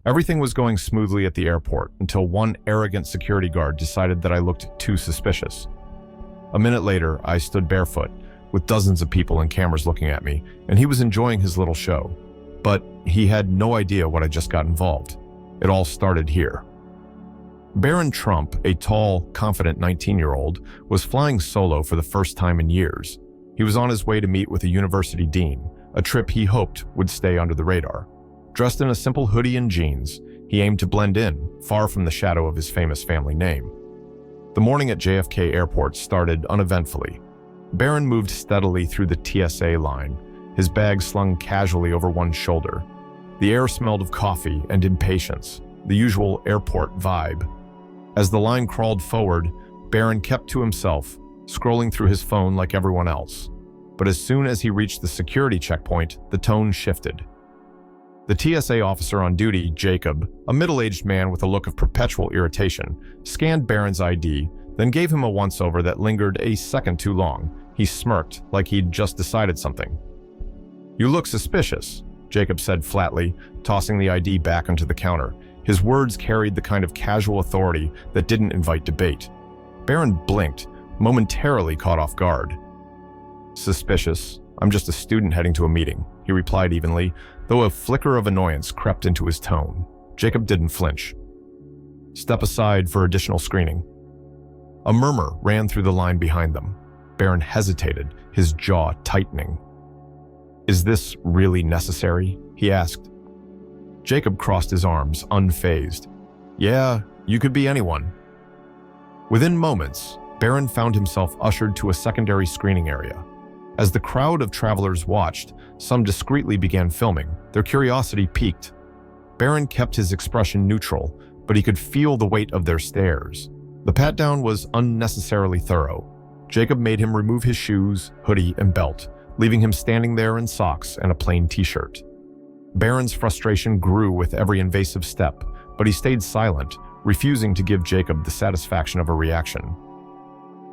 Everything was going smoothly at the airport until one arrogant security guard decided that I looked too suspicious. A minute later, I stood barefoot, with dozens of people and cameras looking at me, and he was enjoying his little show. But he had no idea what I just got involved. It all started here. Barron Trump, a tall, confident 19-year-old, was flying solo for the first time in years. He was on his way to meet with a university dean, a trip he hoped would stay under the radar. Dressed in a simple hoodie and jeans, he aimed to blend in, far from the shadow of his famous family name. The morning at JFK Airport started uneventfully. Barron moved steadily through the TSA line, his bag slung casually over one shoulder. The air smelled of coffee and impatience, the usual airport vibe. As the line crawled forward, Barron kept to himself, scrolling through his phone like everyone else. But as soon as he reached the security checkpoint, the tone shifted. The TSA officer on duty, Jacob, a middle-aged man with a look of perpetual irritation, scanned Barron's ID, then gave him a once-over that lingered a second too long. He smirked, like he'd just decided something. "You look suspicious," Jacob said flatly, tossing the ID back onto the counter. His words carried the kind of casual authority that didn't invite debate. Barron blinked, momentarily caught off guard. "Suspicious? I'm just a student heading to a meeting," he replied evenly, though a flicker of annoyance crept into his tone. Jacob didn't flinch. "Step aside for additional screening." A murmur ran through the line behind them. Barron hesitated, his jaw tightening. "Is this really necessary?" he asked. Jacob crossed his arms, unfazed. "Yeah, you could be anyone." Within moments, Barron found himself ushered to a secondary screening area. As the crowd of travelers watched, some discreetly began filming. Their curiosity piqued. Barron kept his expression neutral, but he could feel the weight of their stares. The pat-down was unnecessarily thorough. Jacob made him remove his shoes, hoodie, and belt, leaving him standing there in socks and a plain t-shirt. Barron's frustration grew with every invasive step, but he stayed silent, refusing to give Jacob the satisfaction of a reaction.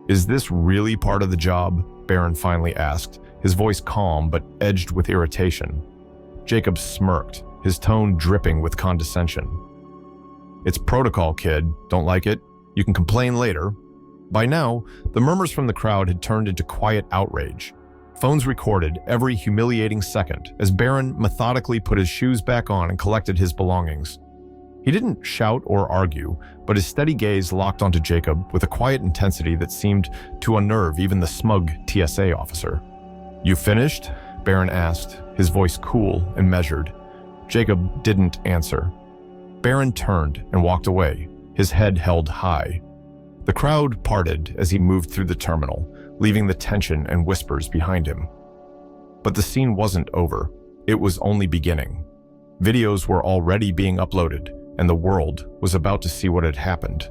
"Is this really part of the job?" Barron finally asked, his voice calm but edged with irritation. Jacob smirked, his tone dripping with condescension. "It's protocol, kid. Don't like it? You can complain later." By now, the murmurs from the crowd had turned into quiet outrage. Phones recorded every humiliating second as Barron methodically put his shoes back on and collected his belongings. He didn't shout or argue, but his steady gaze locked onto Jacob with a quiet intensity that seemed to unnerve even the smug TSA officer. "You finished?" Barron asked, his voice cool and measured. Jacob didn't answer. Barron turned and walked away, his head held high. The crowd parted as he moved through the terminal, leaving the tension and whispers behind him. But the scene wasn't over. It was only beginning. Videos were already being uploaded, and the world was about to see what had happened.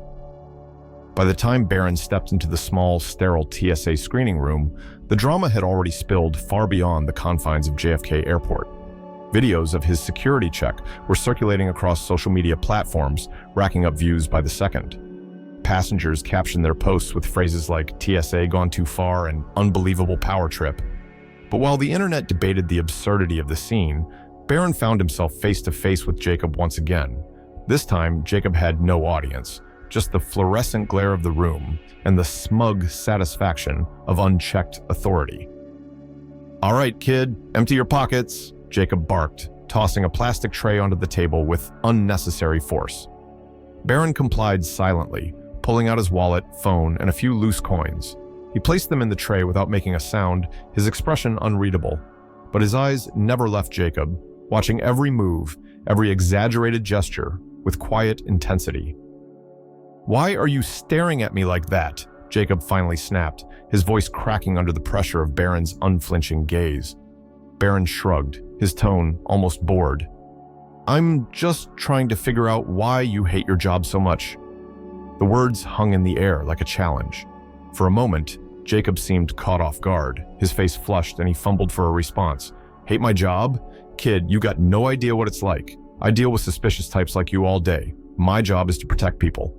By the time Barron stepped into the small, sterile TSA screening room, the drama had already spilled far beyond the confines of JFK Airport. Videos of his security check were circulating across social media platforms, racking up views by the second. Passengers captioned their posts with phrases like "TSA gone too far" and "unbelievable power trip." But while the internet debated the absurdity of the scene, Barron found himself face to face with Jacob once again. This time, Jacob had no audience, just the fluorescent glare of the room and the smug satisfaction of unchecked authority. "All right, kid, empty your pockets," Jacob barked, tossing a plastic tray onto the table with unnecessary force. Barron complied silently, pulling out his wallet, phone, and a few loose coins. He placed them in the tray without making a sound, his expression unreadable. But his eyes never left Jacob, watching every move, every exaggerated gesture, with quiet intensity. "Why are you staring at me like that?" Jacob finally snapped, his voice cracking under the pressure of Barron's unflinching gaze. Barron shrugged, his tone almost bored. "I'm just trying to figure out why you hate your job so much." The words hung in the air like a challenge. For a moment, Jacob seemed caught off guard, his face flushed, and he fumbled for a response. "Hate my job? Kid, you got no idea what it's like. I deal with suspicious types like you all day. My job is to protect people."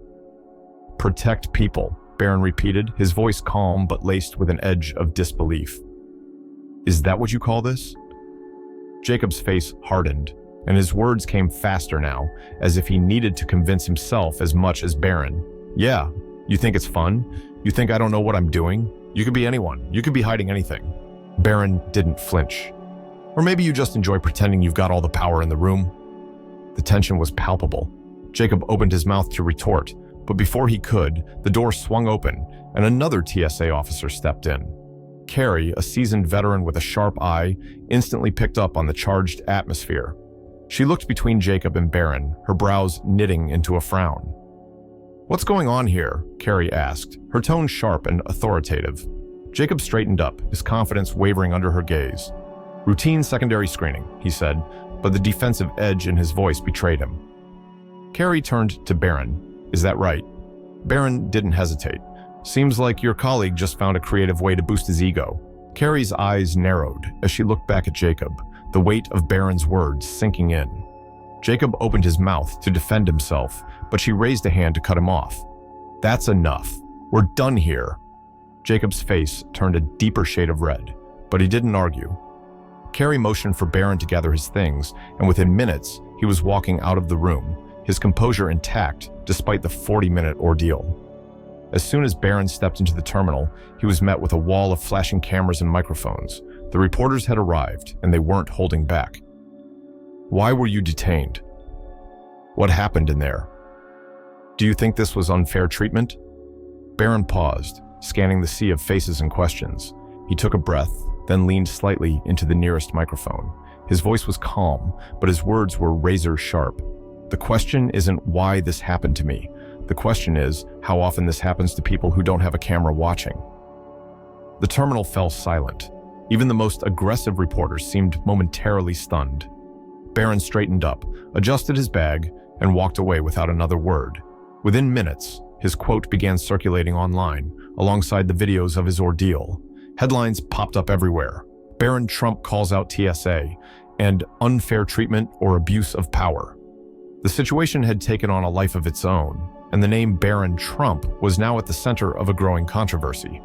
"Protect people," Barron repeated, his voice calm but laced with an edge of disbelief. "Is that what you call this?" Jacob's face hardened. and his words came faster now, as if he needed to convince himself as much as Barron. Yeah, you think it's fun? You think I don't know what I'm doing? You could be anyone. You could be hiding anything. Barron didn't flinch. Or maybe you just enjoy pretending you've got all the power in the room. The tension was palpable. Jacob opened his mouth to retort, but before he could, the door swung open and another TSA officer stepped in. Carrie, a seasoned veteran with a sharp eye, instantly picked up on the charged atmosphere. She looked between Jacob and Barron, her brows knitting into a frown. "What's going on here?" Carrie asked, her tone sharp and authoritative. Jacob straightened up, his confidence wavering under her gaze. "Routine secondary screening," he said, but the defensive edge in his voice betrayed him. Carrie turned to Barron. "Is that right?" Barron didn't hesitate. "Seems like your colleague just found a creative way to boost his ego." Carrie's eyes narrowed as she looked back at Jacob, the weight of Barron's words sinking in. Jacob opened his mouth to defend himself, but she raised a hand to cut him off. "That's enough. We're done here." Jacob's face turned a deeper shade of red, but he didn't argue. Carrie motioned for Barron to gather his things, and within minutes, he was walking out of the room, his composure intact despite the 40-minute ordeal. As soon as Barron stepped into the terminal, he was met with a wall of flashing cameras and microphones. The reporters had arrived, and they weren't holding back. "Why were you detained? What happened in there? Do you think this was unfair treatment?" Barron paused, scanning the sea of faces and questions. He took a breath, then leaned slightly into the nearest microphone. His voice was calm, but his words were razor sharp. "The question isn't why this happened to me. The question is how often this happens to people who don't have a camera watching." The terminal fell silent. Even the most aggressive reporters seemed momentarily stunned. Barron straightened up, adjusted his bag, and walked away without another word. Within minutes, his quote began circulating online, alongside the videos of his ordeal. Headlines popped up everywhere. "Barron Trump calls out TSA," and "unfair treatment or abuse of power." The situation had taken on a life of its own, and the name Barron Trump was now at the center of a growing controversy.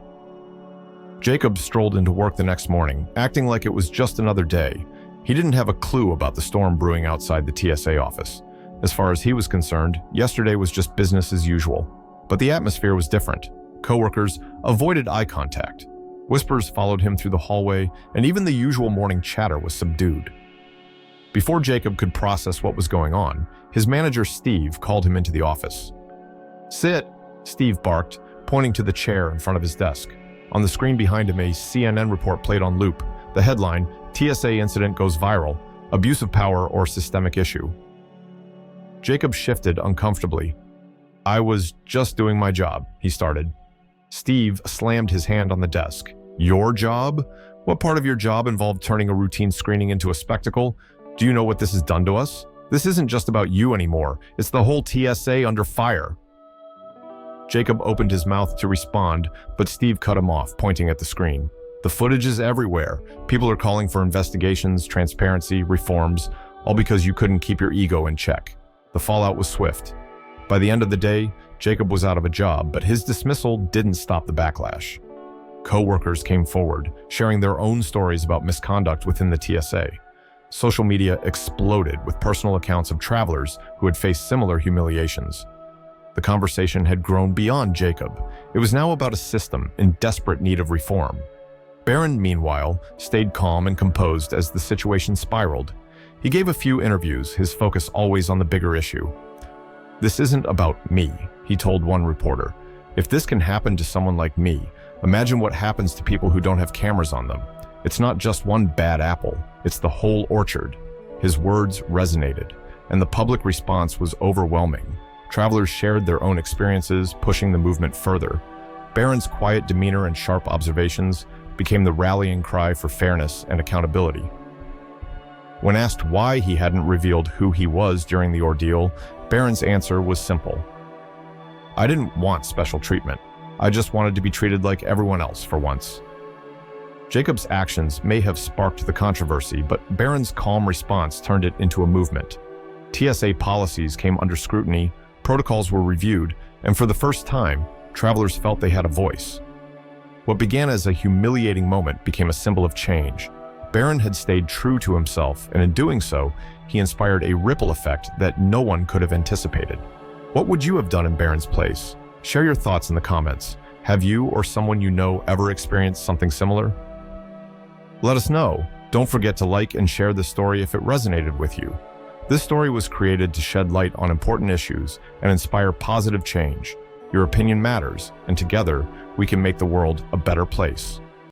Jacob strolled into work the next morning, acting like it was just another day. He didn't have a clue about the storm brewing outside the TSA office. As far as he was concerned, yesterday was just business as usual. But the atmosphere was different. Coworkers avoided eye contact. Whispers followed him through the hallway, and even the usual morning chatter was subdued. Before Jacob could process what was going on, his manager Steve called him into the office. "Sit," Steve barked, pointing to the chair in front of his desk. On the screen behind him, a CNN report played on loop. The headline, "TSA incident goes viral, abuse of power or systemic issue." Jacob shifted uncomfortably. "I was just doing my job," he started. Steve slammed his hand on the desk. "Your job? What part of your job involved turning a routine screening into a spectacle? Do you know what this has done to us? This isn't just about you anymore. It's the whole TSA under fire." Jacob opened his mouth to respond, but Steve cut him off, pointing at the screen. "The footage is everywhere. People are calling for investigations, transparency, reforms, all because you couldn't keep your ego in check." The fallout was swift. By the end of the day, Jacob was out of a job, but his dismissal didn't stop the backlash. Co-workers came forward, sharing their own stories about misconduct within the TSA. Social media exploded with personal accounts of travelers who had faced similar humiliations. The conversation had grown beyond Jacob. It was now about a system in desperate need of reform. Barron, meanwhile, stayed calm and composed as the situation spiraled. He gave a few interviews, his focus always on the bigger issue. "This isn't about me," he told one reporter. "If this can happen to someone like me, imagine what happens to people who don't have cameras on them. It's not just one bad apple, it's the whole orchard." His words resonated, and the public response was overwhelming. Travelers shared their own experiences, pushing the movement further. Barron's quiet demeanor and sharp observations became the rallying cry for fairness and accountability. When asked why he hadn't revealed who he was during the ordeal, Barron's answer was simple. "I didn't want special treatment. I just wanted to be treated like everyone else for once." Jacob's actions may have sparked the controversy, but Barron's calm response turned it into a movement. TSA policies came under scrutiny, protocols were reviewed, and for the first time, travelers felt they had a voice. What began as a humiliating moment became a symbol of change. Barron had stayed true to himself, and in doing so, he inspired a ripple effect that no one could have anticipated. What would you have done in Barron's place? Share your thoughts in the comments. Have you or someone you know ever experienced something similar? Let us know. Don't forget to like and share this story if it resonated with you. This story was created to shed light on important issues and inspire positive change. Your opinion matters, and together, we can make the world a better place.